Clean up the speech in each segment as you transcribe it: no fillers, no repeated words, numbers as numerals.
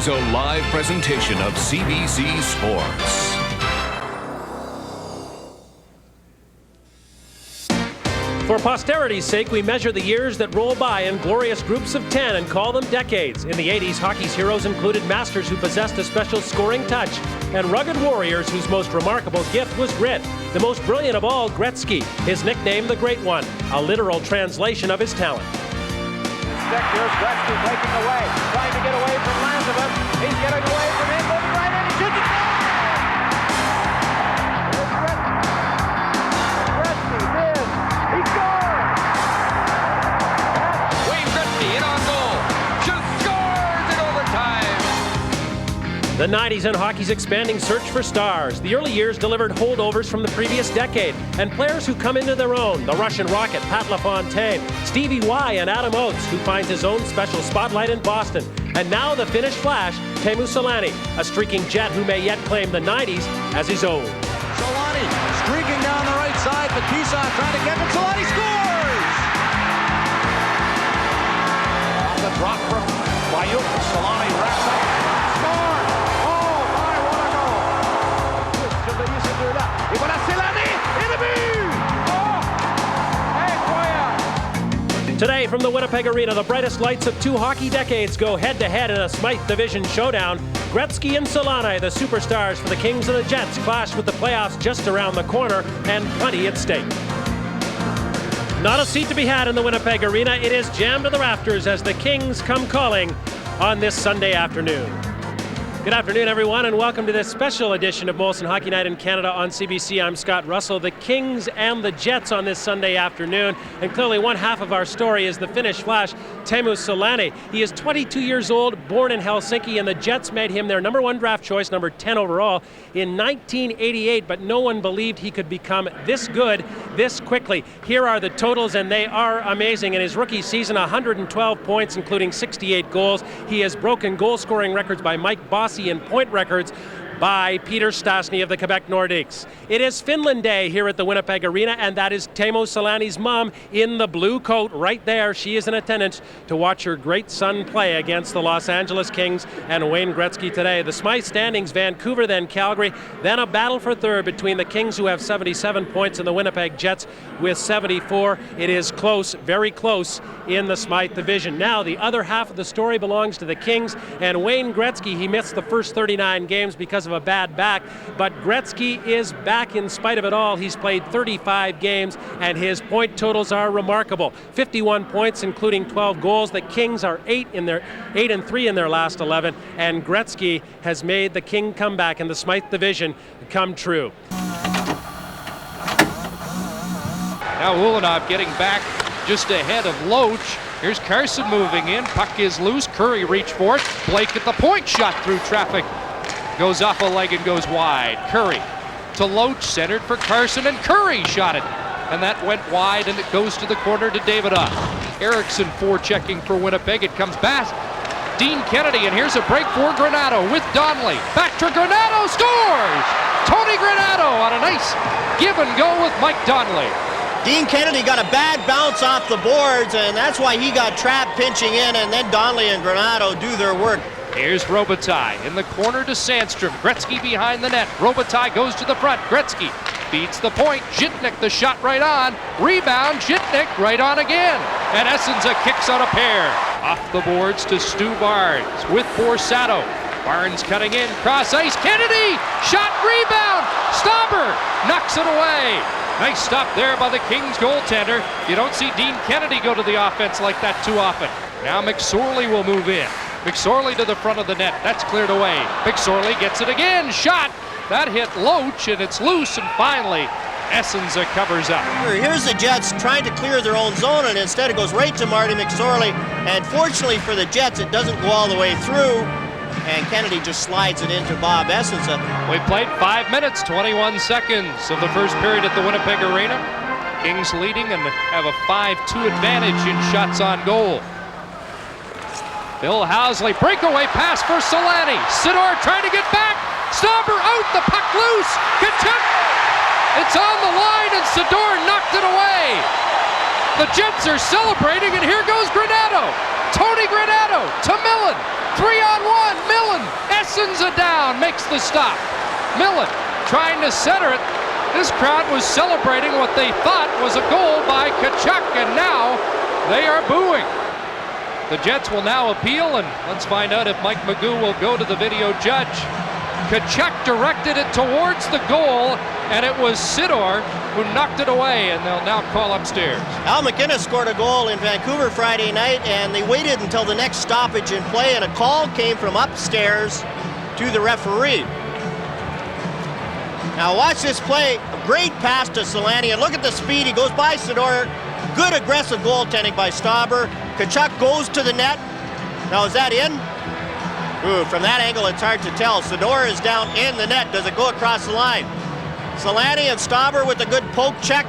is a live presentation of CBC Sports. For posterity's sake, we measure the years that roll by in glorious groups of 10 and call them decades. In the 80s, hockey's heroes included masters who possessed a special scoring touch and rugged warriors whose most remarkable gift was grit. The most brilliant of all, Gretzky, his nickname the Great One, a literal translation of his talent. Here's Gretzky breaking away, trying to get away from Lanzavin. He's getting away from him, moving right in, he shoots it. Here's Gretzky missed. He scored! Wayne Gretzky in on goal. Just scores in overtime. The 90s and hockey's expanding search for stars. The early years delivered holdovers from the previous decade and players who come into their own. The Russian Rocket, Pat LaFontaine, Stevie Y, and Adam Oates, who finds his own special spotlight in Boston. And now the Finnish Flash, Teemu Selanne, a streaking Jet who may yet claim the 90s as his own. Selanne streaking down the right side, but Keyshaw trying to get him. Selanne scores! On the drop from Bayuk, Selanne wraps up. Score! Oh my, what a goal! Et voilà Selanne et le but! Oh! Incroyable! Today from the Winnipeg Arena, the brightest lights of two hockey decades go head-to-head in a Smythe Division showdown. Gretzky and Selanne, the superstars for the Kings and the Jets, clash with the playoffs just around the corner and plenty at stake. Not a seat to be had in the Winnipeg Arena. It is jammed to the rafters as the Kings come calling on this Sunday afternoon. Good afternoon, everyone, and welcome to this special edition of Molson Hockey Night in Canada on CBC. I'm Scott Russell. The Kings and the Jets on this Sunday afternoon, and clearly one half of our story is the Finnish Flash, Teemu Selanne. He is 22 years old, born in Helsinki, and the Jets made him their number one draft choice, number 10 overall, in 1988, but no one believed he could become this good this quickly. Here are the totals, and they are amazing. In his rookie season, 112 points, including 68 goals. He has broken goal-scoring records by Mike Bossy and point records by Peter Stastny of the Quebec Nordiques. It is Finland Day here at the Winnipeg Arena, and that is Teemu Selanne's mom in the blue coat right there. She is in attendance to watch her great son play against the Los Angeles Kings and Wayne Gretzky today. The Smythe standings, Vancouver, then Calgary, then a battle for third between the Kings, who have 77 points, and the Winnipeg Jets with 74. It is close, very close in the Smythe division. Now, the other half of the story belongs to the Kings, and Wayne Gretzky, he missed the first 39 games because of a bad back, but Gretzky is back in spite of it all. He's played 35 games, and his point totals are remarkable. 51 points, including 12 goals. The Kings are 8-3 in their last 11, and Gretzky has made the King comeback in the Smythe division come true. Now Ulanov getting back just ahead of Loach. Here's Carson moving in. Puck is loose. Curry reached for it. Blake at the point, shot through traffic. Goes off a leg and goes wide. Curry to Loach, centered for Carson, and Curry shot it. And that went wide, and it goes to the corner to Davidoff. Eriksson forechecking for Winnipeg. It comes back. Dean Kennedy, and here's a break for Granato with Donnelly. Back to Granato, scores! Tony Granato on a nice give and go with Mike Donnelly. Dean Kennedy got a bad bounce off the boards, and that's why he got trapped pinching in, and then Donnelly and Granato do their work. Here's Robitaille in the corner to Sandstrom. Gretzky behind the net. Robitaille goes to the front. Gretzky beats the point. Zhitnik the shot right on. Rebound. Zhitnik right on again. And Essenza kicks on a pair. Off the boards to Stu Barnes with Borsato. Barnes cutting in. Cross ice. Kennedy. Shot. Rebound. Stauber knocks it away. Nice stop there by the Kings goaltender. You don't see Dean Kennedy go to the offense like that too often. Now McSorley will move in. McSorley to the front of the net. That's cleared away. McSorley gets it again. Shot. That hit Loach, and it's loose, and finally Essenza covers up. Here's the Jets trying to clear their own zone, and instead it goes right to Marty McSorley. And fortunately for the Jets, it doesn't go all the way through, and Kennedy just slides it into Bob Essenza. We played 5 minutes, 21 seconds of the first period at the Winnipeg Arena. Kings leading and have a 5-2 advantage in shots on goal. Bill Housley, breakaway pass for Selanne. Sidor trying to get back. Stauber out, the puck loose. Tkachuk, it's on the line, and Sidor knocked it away. The Jets are celebrating, and here goes Granato. Tony Granato to Millen. 3-on-1. Millen. Essenza down. Makes the stop. Millen trying to center it. This crowd was celebrating what they thought was a goal by Tkachuk, and now they are booing. The Jets will now appeal, and let's find out if Mike Magoo will go to the video judge. Tkachuk directed it towards the goal, and it was Sidor who knocked it away, and they'll now call upstairs. Al MacInnis scored a goal in Vancouver Friday night, and they waited until the next stoppage in play, and a call came from upstairs to the referee. Now watch this play. A great pass to Selanne, and look at the speed. He goes by Sidor. Good aggressive goaltending by Stauber. Tkachuk goes to the net. Now is that in? Ooh, from that angle it's hard to tell. Sidor is down in the net. Does it go across the line? Selanne and Stauber with a good poke check.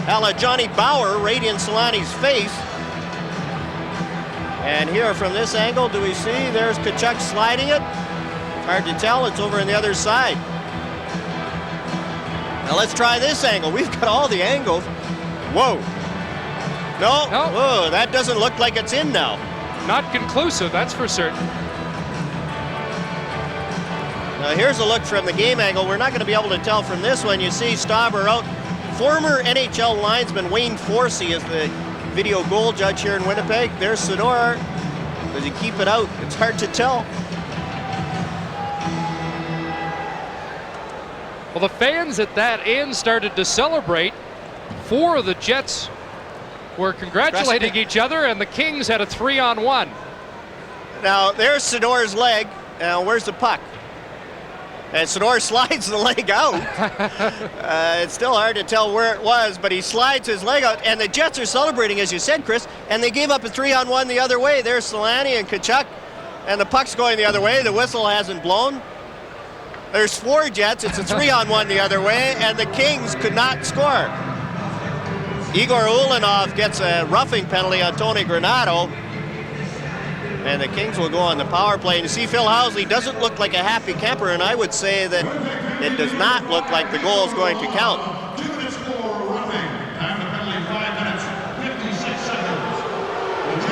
A la Johnny Bauer right in Solanne's face. And here from this angle, do we see there's Tkachuk sliding it? Hard to tell. It's over on the other side. Now let's try this angle. We've got all the angles. Whoa. No. Oh, that doesn't look like it's in now. Not conclusive, that's for certain. Now here's a look from the game angle. We're not going to be able to tell from this one. You see Stauber out. Former NHL linesman Wayne Forsey is the video goal judge here in Winnipeg. There's Sidor. Does he keep it out? It's hard to tell. Well, the fans at that end started to celebrate. Four of the Jets were congratulating each other, and the Kings had a 3-on-1. Now, there's Sidor's leg. Now, where's the puck? And Sidor slides the leg out. It's still hard to tell where it was, but he slides his leg out, and the Jets are celebrating, as you said, Chris, and they gave up a 3-on-1 the other way. There's Selanne and Tkachuk, and the puck's going the other way. The whistle hasn't blown. There's four Jets. It's a 3-on-1 the other way, and the Kings could not score. Igor Ulanov gets a roughing penalty on Tony Granato, and the Kings will go on the power play. And you see Phil Housley doesn't look like a happy camper, and I would say that it does not look like the goal is going to count.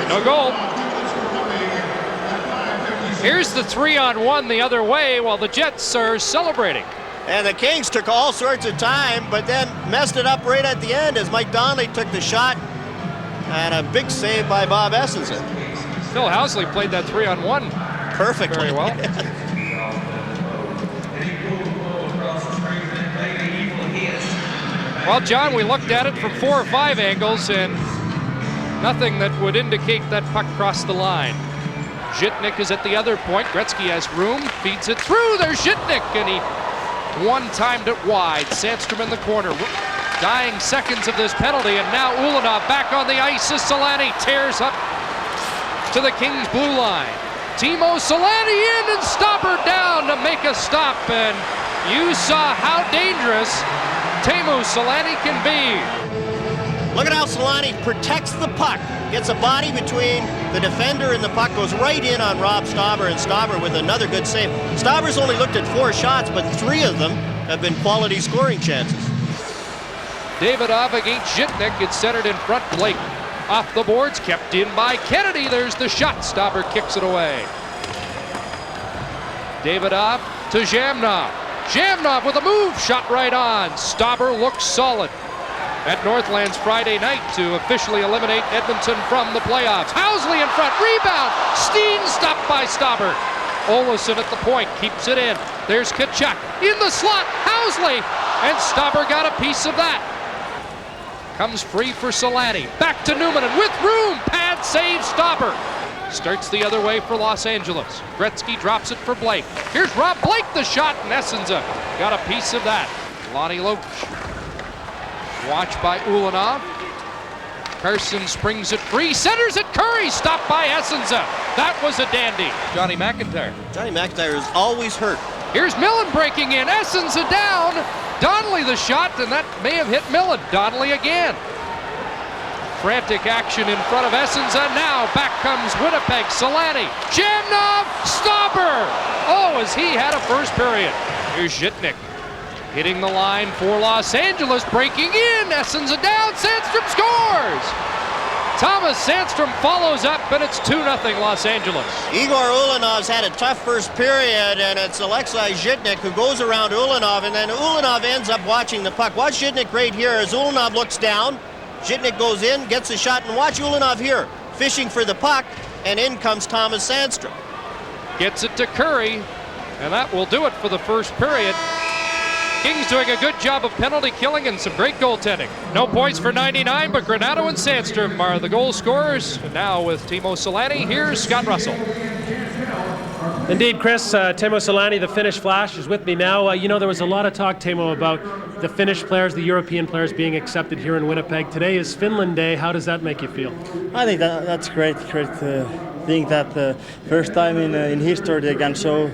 No goal. Here's the 3-on-1 the other way while the Jets are celebrating. And the Kings took all sorts of time, but then messed it up right at the end as Mike Donnelly took the shot, and a big save by Bob Essenza. Phil Housley played that 3-on-1 perfectly. Very well. Well, John, we looked at it from 4 or 5 angles, and nothing that would indicate that puck crossed the line. Zhitnik is at the other point. Gretzky has room, feeds it through. There's Zhitnik, and he one-timed it wide. Sandstrom in the corner. Dying seconds of this penalty, and now Ulanov back on the ice as Selanne tears up to the Kings' blue line. Timo Selanne in and Stauber down to make a stop, and you saw how dangerous Teemu Selanne can be. Look at how Selanne protects the puck. Gets a body between the defender and the puck, goes right in on Rob Stauber, and Stauber with another good save. Stauber's only looked at 4 shots, but 3 of them have been quality scoring chances. Davidov against Zhitnik. It's centered in front. Blake off the boards, kept in by Kennedy. There's the shot. Stauber kicks it away. Davidov to Zhamnov. Zhamnov with a move, shot right on. Stauber looks solid at Northlands Friday night to officially eliminate Edmonton from the playoffs. Housley in front, rebound. Steen stopped by Stauber. Olofsson at the point, keeps it in. There's Tkachuk in the slot. Housley, and Stauber got a piece of that. Comes free for Selanne. Back to Newman, and with room, pad save Stauber. Starts the other way for Los Angeles. Gretzky drops it for Blake. Here's Rob Blake, the shot, and Essenza got a piece of that. Lonnie Loach. Watched by Ulanov. Carson springs it free, centers it, Curry, stopped by Essenza. That was a dandy. Johnny McIntyre. Johnny McIntyre is always hurt. Here's Millen breaking in, Essenza down. Donnelly the shot, and that may have hit Millen. Donnelly again. Frantic action in front of Essenza. Now back comes Winnipeg. Selanne. Zhamnov. Stauber. Oh, as he had a first period. Here's Zhitnik. Hitting the line for Los Angeles. Breaking in. Essenza down. Sandstrom scores. Thomas Sandstrom follows up, and it's 2-0 Los Angeles. Igor Ulanov's had a tough first period, and it's Alexei Zhitnik who goes around Ulanov, and then Ulanov ends up watching the puck. Watch Zhitnik right here as Ulanov looks down. Zhitnik goes in, gets a shot, and watch Ulanov here, fishing for the puck, and in comes Thomas Sandstrom. Gets it to Curry, and that will do it for the first period. Kings doing a good job of penalty killing and some great goaltending. No points for 99, but Granato and Sandstrom are the goal scorers. And now with Teemu Selanne, here's Scott Russell. Indeed, Chris, Teemu Selanne, the Finnish Flash, is with me now. You know, there was a lot of talk, Teemu, about the Finnish players, the European players being accepted here in Winnipeg. Today is Finland Day. How does that make you feel? I think that's great. Think that the first time in history they can show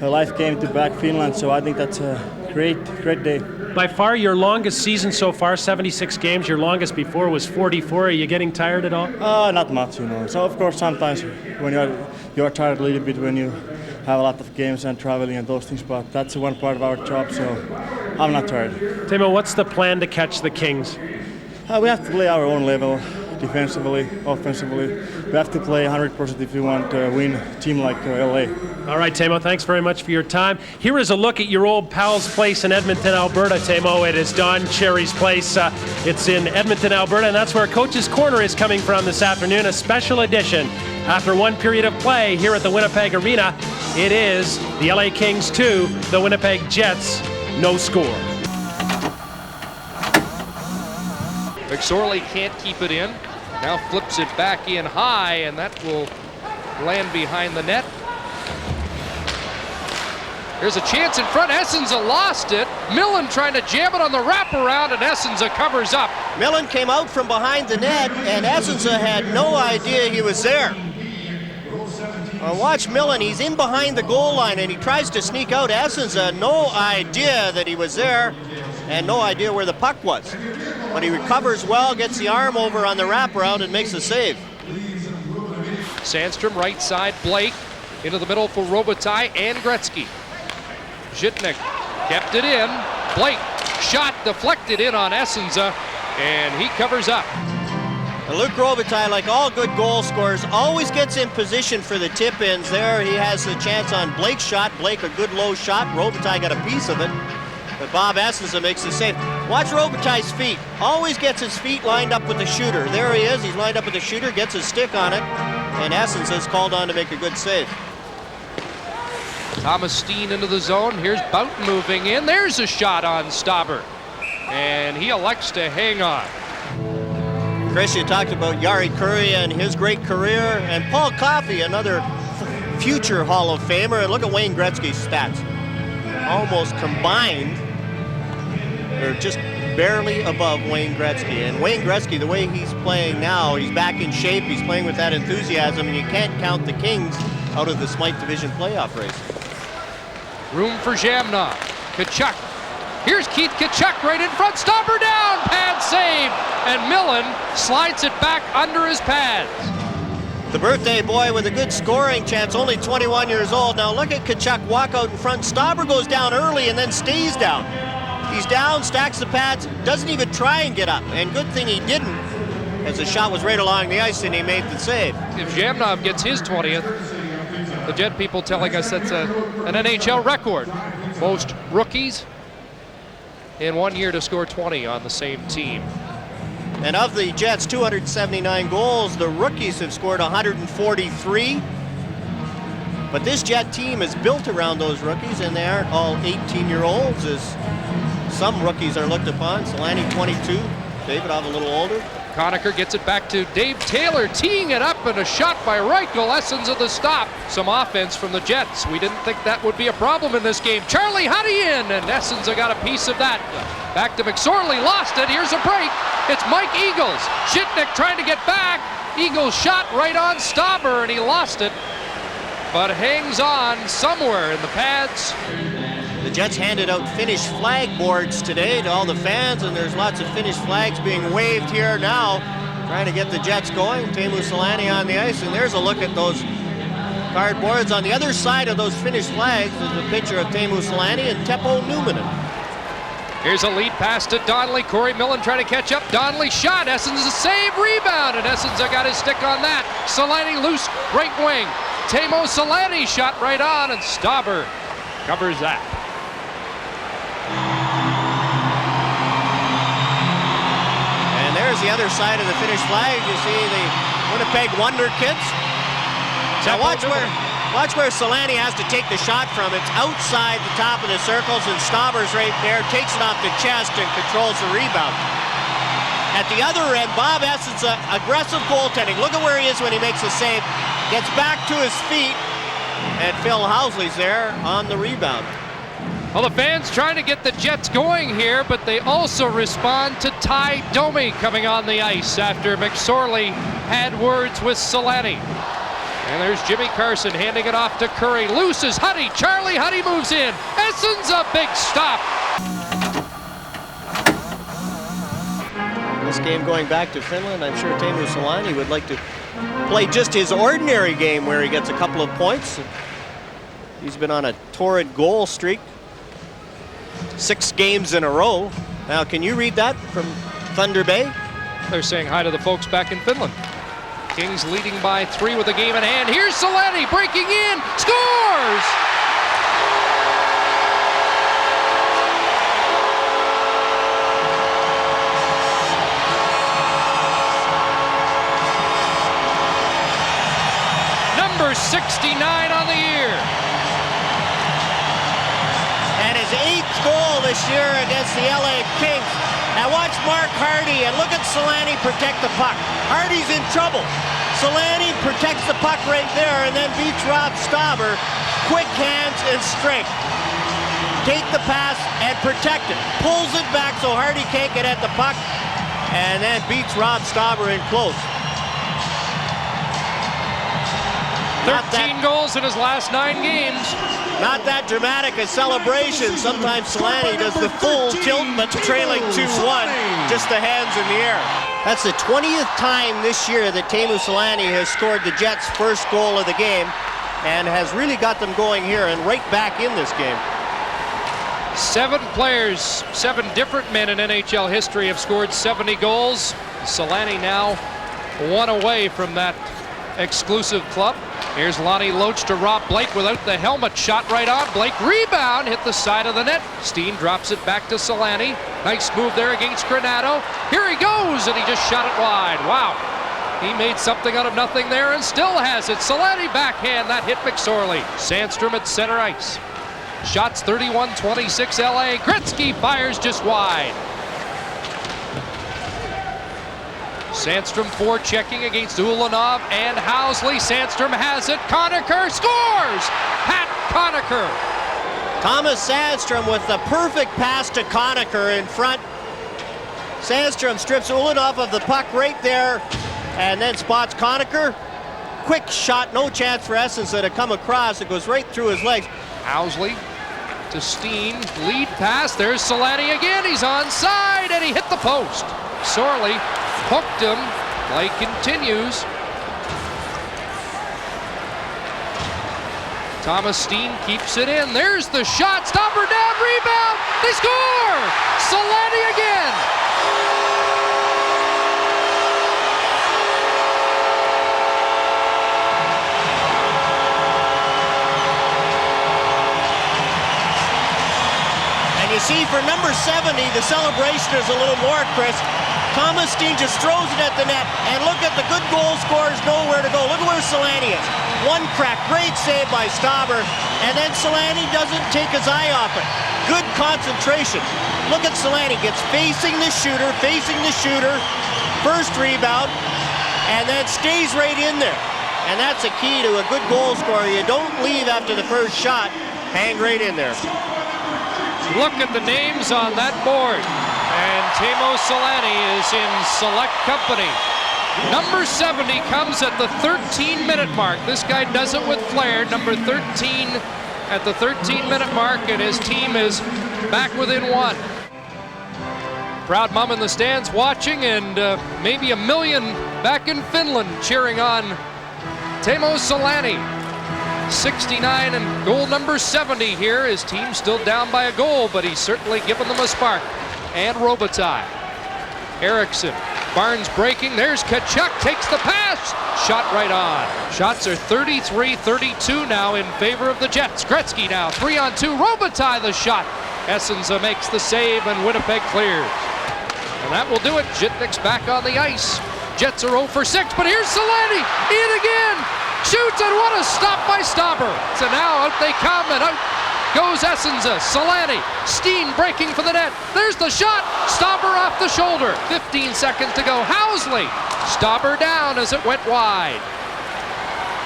a live game to back Finland, so I think that's a great day. By far your longest season so far, 76 games. Your longest before was 44. Are you getting tired at all? Not much, you know. So of course sometimes when you're tired a little bit when you have a lot of games and traveling and those things, but that's one part of our job, so I'm not tired. Teemu, what's the plan to catch the Kings? We have to play our own level, defensively, offensively. We have to play 100% if we want to win a team like LA. All right, Teemu, thanks very much for your time. Here is a look at your old pal's place in Edmonton, Alberta, Teemu. It is Don Cherry's place. It's in Edmonton, Alberta, and that's where Coach's Corner is coming from this afternoon, a special edition. After one period of play here at the Winnipeg Arena, it is the LA Kings 2, the Winnipeg Jets, no score. McSorley can't keep it in. Now flips it back in high, and that will land behind the net. There's a chance in front. Essenza lost it. Millen trying to jam it on the wraparound, and Essenza covers up. Millen came out from behind the net, and Essenza had no idea he was there. Watch Millen, he's in behind the goal line, and he tries to sneak out. Essenza, no idea that he was there, and no idea where the puck was. But he recovers well, gets the arm over on the wraparound, and makes a save. Sandstrom right side, Blake into the middle for Robitaille and Gretzky. Zhitnik kept it in. Blake shot deflected in on Essenza, and he covers up. And Luc Robitaille, like all good goal scorers, always gets in position for the tip-ins there. He has the chance on Blake's shot. Blake, a good low shot. Robitaille got a piece of it. But Bob Essenza makes the save. Watch Robitaille's feet. Always gets his feet lined up with the shooter. There he is. He's lined up with the shooter, gets his stick on it, and Essenza is called on to make a good save. Thomas Steen into the zone. Here's Boughton moving in. There's a shot on Stauber, and he elects to hang on. Chris, you talked about Jari Kurri and his great career, and Paul Coffey, another future Hall of Famer. And look at Wayne Gretzky's stats. Almost combined, they're just barely above Wayne Gretzky. And Wayne Gretzky, the way he's playing now, he's back in shape, he's playing with that enthusiasm, and you can't count the Kings out of the Smythe Division playoff race. Room for Jamna. Tkachuk. Here's Keith Tkachuk right in front. Stopper down. Pad save. And Millen slides it back under his pads. The birthday boy with a good scoring chance, only 21 years old. Now look at Tkachuk walk out in front. Stauber goes down early and then stays down. He's down, stacks the pads, doesn't even try and get up. And good thing he didn't, as the shot was right along the ice and he made the save. If Jamnov gets his 20th, the Jet people telling us that's an NHL record. Most rookies in 1 year to score 20 on the same team. And of the Jets' 279 goals, the rookies have scored 143. But this Jet team is built around those rookies, and they aren't all 18-year-olds, as some rookies are looked upon. Selanne, 22. Davidov, a little older. Conacher gets it back to Dave Taylor, teeing it up, and a shot by Reichel. Essenza the stop. Some offense from the Jets. We didn't think that would be a problem in this game. Charlie Huddy in, and Essenza got a piece of that. Back to McSorley, lost it. Here's a break. It's Mike Eagles. Zhitnik trying to get back. Eagles shot right on Stauber, and he lost it, but hangs on somewhere in the pads. The Jets handed out Finnish flag boards today to all the fans, and there's lots of Finnish flags being waved here now, trying to get the Jets going. Teemu Selanne on the ice, and there's a look at those cardboards. On the other side of those Finnish flags is a picture of Teemu Selanne and Teppo Numminen. Here's a lead pass to Donnelly. Corey Millen trying to catch up. Donnelly shot. Essens a save, rebound, and Essens got his stick on that. Selanne loose, right wing. Teemu Selanne shot right on, and Stauber covers that. And there's the other side of the Finnish flag. You see the Winnipeg Wonder Kids. Now watch where Selanne has to take the shot from. It's outside the top of the circles, and Stauber's right there, takes it off the chest and controls the rebound. At the other end, Bob Essens, aggressive goaltending. Look at where he is when he makes the save. Gets back to his feet, and Phil Housley's there on the rebound. Well, the fans trying to get the Jets going here, but they also respond to Ty Domi coming on the ice after McSorley had words with Selanne. And there's Jimmy Carson handing it off to Curry. Loose is Huddy. Charlie Huddy moves in. Essens a big stop. This game going back to Finland, I'm sure Teemu Selanne would like to play just his ordinary game where he gets a couple of points. He's been on a torrid goal streak. 6 games in a row. Now, can you read that from Thunder Bay? They're saying hi to the folks back in Finland. Kings leading by 3 with the game in hand. Here's Selanne breaking in, scores! Number 69 on the year. And his 8th goal this year against the LA Kings. Now watch Mark Hardy and look at Selanne protect the puck. Hardy's in trouble. Selanne protects the puck right there and then beats Rob Stauber. Quick hands and strength. Take the pass and protect it. Pulls it back so Hardy can't get at the puck and then beats Rob Stauber in close. 13 goals in his last 9 games. Not that dramatic a celebration. Sometimes Selanne does the full tilt, but trailing 2-1, just the hands in the air. That's the 20th time this year that Teemu Selanne has scored the Jets' first goal of the game and has really got them going here and right back in this game. 7 players, 7 different men in NHL history have scored 70 goals. Selanne now 1 away from that exclusive club. Here's Lonnie Loach to Rob Blake without the helmet. Shot right on. Blake rebound. Hit the side of the net. Steen drops it back to Selanne. Nice move there against Granato. Here he goes, and he just shot it wide. Wow. He made something out of nothing there and still has it. Selanne backhand. That hit McSorley. Sandstrom at center ice. Shots 31-26 LA. Gretzky fires just wide. Sandstrom forechecking against Ulanov and Housley. Sandstrom has it. Conacher scores! Pat Conacher. Thomas Sandstrom with the perfect pass to Conacher in front. Sandstrom strips Ulanov of the puck right there and then spots Conacher. Quick shot, no chance for Essens to come across. It goes right through his legs. Housley to Steen. Lead pass. There's Selanne again. He's onside and he hit the post. Sorley hooked him. Play continues. Thomas Steen keeps it in. There's the shot. Stopper down. Rebound. They score. Selanne again. And you see for number 70, the celebration is a little more, Chris. Thomas Steen just throws it at the net, and look at the good goal scorers nowhere to go. Look at where Selanne is. One crack, great save by Stauber, and then Selanne doesn't take his eye off it. Good concentration. Look at Selanne, gets facing the shooter, first rebound, and then stays right in there. And that's a key to a good goal scorer. You don't leave after the first shot, hang right in there. Look at the names on that board. And Teemu Selanne is in select company. Number 70 comes at the 13-minute mark. This guy does it with flair. Number 13 at the 13-minute mark, and his team is back within 1. Proud mom in the stands watching, and maybe 1 million back in Finland cheering on Teemu Selanne. 69 and goal number 70 here. His team's still down by a goal, but he's certainly given them a spark. And Robitaille. Eriksson. Barnes breaking. There's Tkachuk. Takes the pass. Shot right on. Shots are 33-32 now in favor of the Jets. Gretzky now 3-on-2. Robitaille the shot. Essenza makes the save and Winnipeg clears. And that will do it. Jitnik's back on the ice. Jets are 0 for 6, but here's Selanne. In again. Shoots, and what a stop by Stauber. So now out they come, and out goes Essenza. Selanne. Steen breaking for the net. There's the shot. Stauber off the shoulder. 15 seconds to go. Housley. Stauber down as it went wide.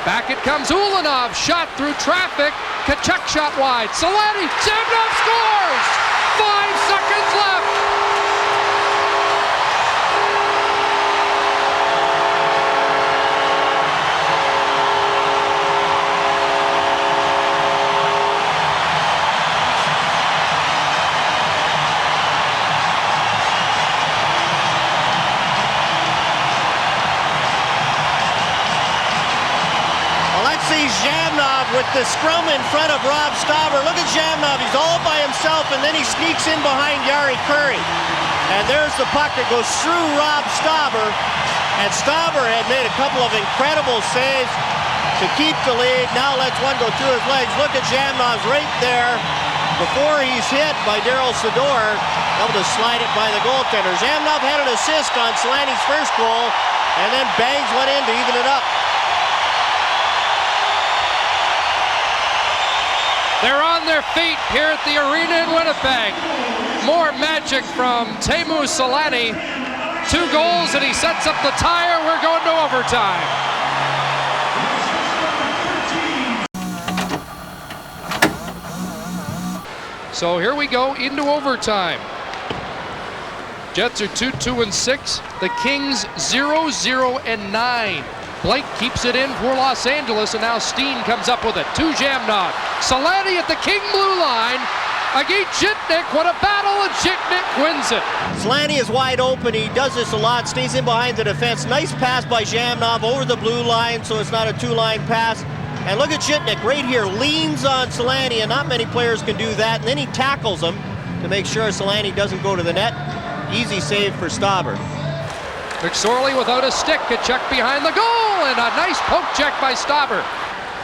Back it comes. Ulanov. Shot through traffic. Tkachuk shot wide. Selanne. Semnov scores. 5 seconds left. Zhamnov with the scrum in front of Rob Stauber. Look at Zhamnov, he's all by himself, and then he sneaks in behind Jari Kurri. And there's the puck that goes through Rob Stauber. And Stauber had made a couple of incredible saves to keep the lead. Now lets one go through his legs. Look at Zhamnov right there before he's hit by Daryl Sador, able to slide it by the goaltender. Zhamnov had an assist on Selanne's first goal, and then bangs one in to even it up. They're on their feet here at the arena in Winnipeg. More magic from Teemu Selanne. 2 goals and he sets up the tire. We're going to overtime. So here we go into overtime. Jets are 2-2-6. The Kings 0-0-9. Blake keeps it in for Los Angeles, and now Steen comes up with it. To Zhamnov. Selanne at the King blue line. Against Jitnik. What a battle, and Jitnik wins it. Selanne is wide open. He does this a lot. Stays in behind the defense. Nice pass by Zhamnov over the blue line, so it's not a 2-line pass. And look at Jitnik right here. Leans on Selanne, and not many players can do that. And then he tackles him to make sure Selanne doesn't go to the net. Easy save for Stauber. McSorley without a stick. Tkachuk behind the goal, and a nice poke check by Stauber.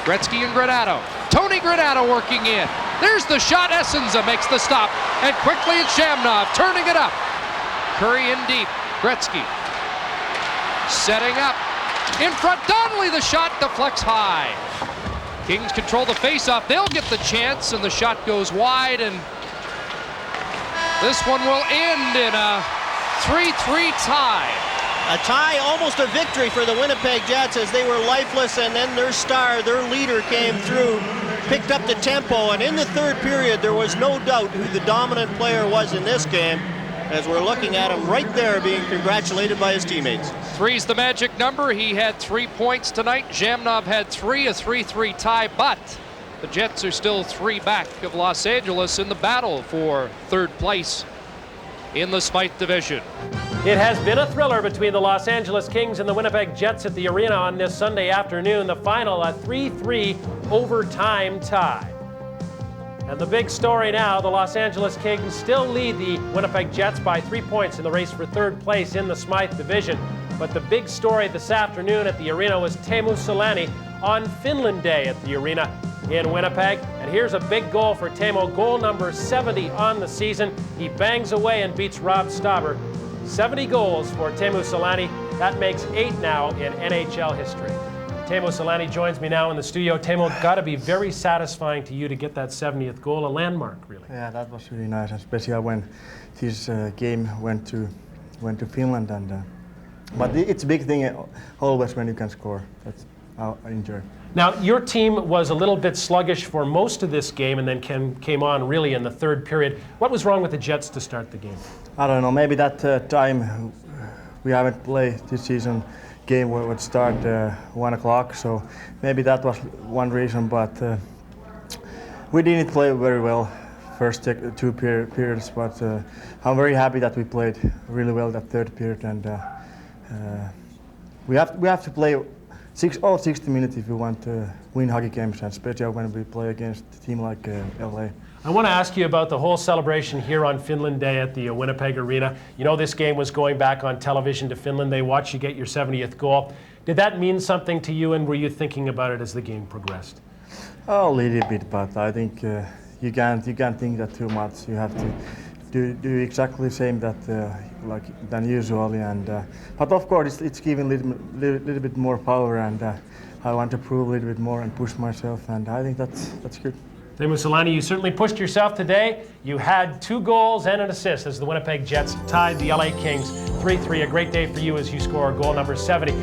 Gretzky and Granato. Tony Granato working in. There's the shot. Essenza makes the stop, and quickly it's Zhamnov turning it up. Kurri in deep. Gretzky setting up in front. Donnelly, the shot deflects high. Kings control the faceoff. They'll get the chance, and the shot goes wide, and this one will end in a 3-3 tie. A tie, almost a victory for the Winnipeg Jets as they were lifeless, and then their star, their leader came through, picked up the tempo, and in the third period there was no doubt who the dominant player was in this game, as we're looking at him right there being congratulated by his teammates. 3's the magic number. He had 3 points tonight. Zhamnov had 3, a 3-3 tie, but the Jets are still 3 back of Los Angeles in the battle for third place in the Smythe division. It has been a thriller between the Los Angeles Kings and the Winnipeg Jets at the arena on this Sunday afternoon. The final, a 3-3 overtime tie. And the big story now, the Los Angeles Kings still lead the Winnipeg Jets by 3 points in the race for third place in the Smythe division. But the big story this afternoon at the arena was Teemu Selanne on Finland Day at the arena in Winnipeg. And here's a big goal for Teemu, goal number 70 on the season. He bangs away and beats Rob Stauber. 70 goals for Teemu Selanne. That makes 8 now in NHL history. Teemu Selanne joins me now in the studio. Teemu, got to be very satisfying to you to get that 70th goal, a landmark, really. Yeah, that was really nice, especially when this game went to Finland. And but it's a big thing always when you can score. That's how I enjoy. Now, your team was a little bit sluggish for most of this game and then came on really in the third period. What was wrong with the Jets to start the game? I don't know, maybe that time we haven't played this season. Game would start 1 o'clock, so maybe that was one reason, but we didn't play very well first 2 periods, but I'm very happy that we played really well that third period, and we have to play all 60 minutes if we want to win hockey games, and especially when we play against a team like LA. I want to ask you about the whole celebration here on Finland Day at the Winnipeg Arena. You know, this game was going back on television to Finland. They watched you get your 70th goal. Did that mean something to you, and were you thinking about it as the game progressed? A little bit, but I think you can't think that too much. You have to do exactly the same than usually, and but of course it's giving little bit more power, and I want to prove a little bit more and push myself, and I think that's good. Teemu Selanne, you certainly pushed yourself today. You had 2 goals and an assist as the Winnipeg Jets tied the LA Kings 3-3. A great day for you as you score goal number 70.